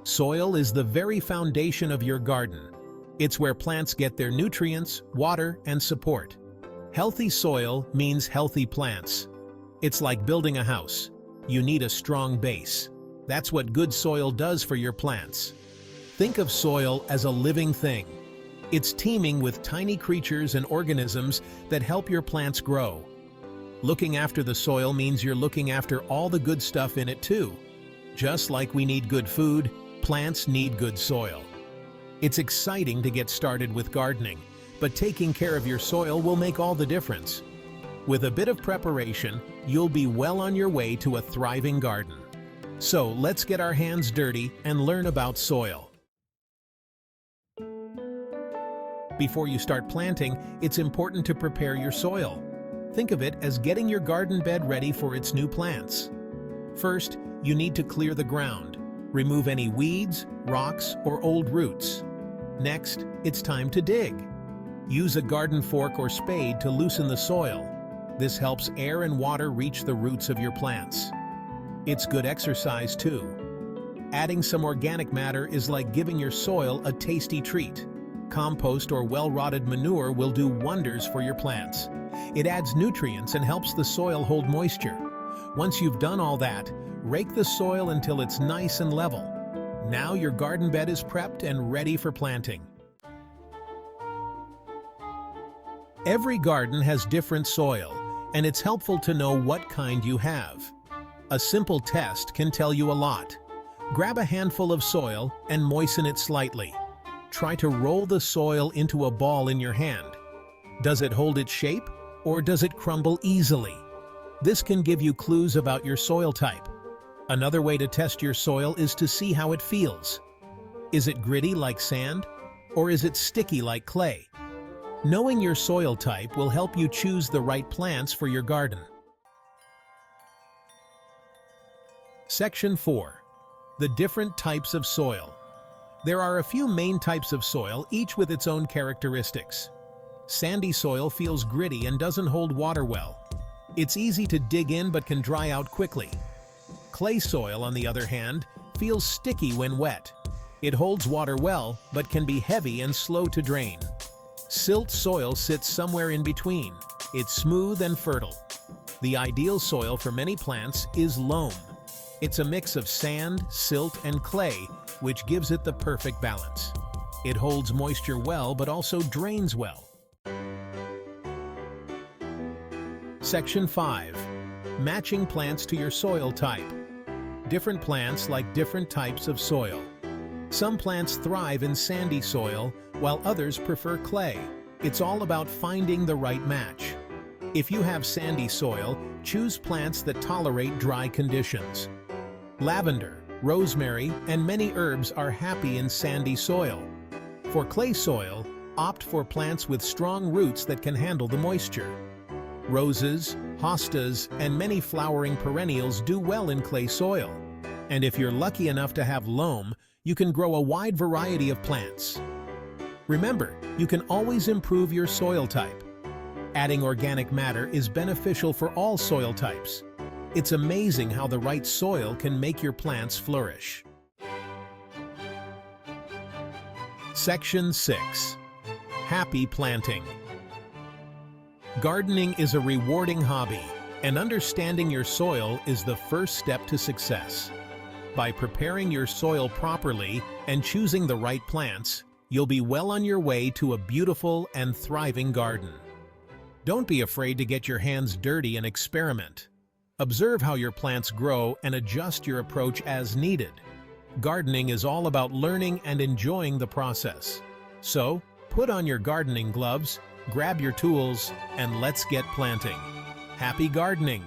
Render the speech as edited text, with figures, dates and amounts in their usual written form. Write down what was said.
Soil is the very foundation of your garden. It's where plants get their nutrients, water, and support. Healthy soil means healthy plants. It's like building a house. You need a strong base. That's what good soil does for your plants. Think of soil as a living thing. It's teeming with tiny creatures and organisms that help your plants grow. Looking after the soil means you're looking after all the good stuff in it too. Just like we need good food, plants need good soil. It's exciting to get started with gardening, but taking care of your soil will make all the difference. With a bit of preparation, you'll be well on your way to a thriving garden. So let's get our hands dirty and learn about soil. Before you start planting, it's important to prepare your soil. Think of it as getting your garden bed ready for its new plants. First, you need to clear the ground. Remove any weeds, rocks, or old roots. Next, it's time to dig. Use a garden fork or spade to loosen the soil. This helps air and water reach the roots of your plants. It's good exercise too. Adding some organic matter is like giving your soil a tasty treat. Compost or well-rotted manure will do wonders for your plants. It adds nutrients and helps the soil hold moisture. Once you've done all that, rake the soil until it's nice and level. Now your garden bed is prepped and ready for planting. Every garden has different soil, and it's helpful to know what kind you have. A simple test can tell you a lot. Grab a handful of soil and moisten it slightly. Try to roll the soil into a ball in your hand. Does it hold its shape, or does it crumble easily? This can give you clues about your soil type. Another way to test your soil is to see how it feels. Is it gritty like sand, or is it sticky like clay? Knowing your soil type will help you choose the right plants for your garden. Section 4. The different types of soil. There are a few main types of soil, each with its own characteristics. Sandy soil feels gritty and doesn't hold water well. It's easy to dig in but can dry out quickly. Clay soil, on the other hand, feels sticky when wet. It holds water well, but can be heavy and slow to drain. Silt soil sits somewhere in between. It's smooth and fertile. The ideal soil for many plants is loam. It's a mix of sand, silt, and clay, which gives it the perfect balance. It holds moisture well, but also drains well. Section 5. Matching plants to your soil type. Different plants like different types of soil. Some plants thrive in sandy soil, while others prefer clay. It's all about finding the right match. If you have sandy soil, choose plants that tolerate dry conditions. Lavender, rosemary, and many herbs are happy in sandy soil. For clay soil, opt for plants with strong roots that can handle the moisture. Roses, hostas, and many flowering perennials do well in clay soil. And if you're lucky enough to have loam, you can grow a wide variety of plants. Remember, you can always improve your soil type. Adding organic matter is beneficial for all soil types. It's amazing how the right soil can make your plants flourish. Section 6. Happy planting. Gardening is a rewarding hobby, and understanding your soil is the first step to success. By preparing your soil properly and choosing the right plants, you'll be well on your way to a beautiful and thriving garden. Don't be afraid to get your hands dirty and experiment. Observe how your plants grow and adjust your approach as needed. Gardening is all about learning and enjoying the process. So, put on your gardening gloves, grab your tools, and let's get planting. Happy gardening!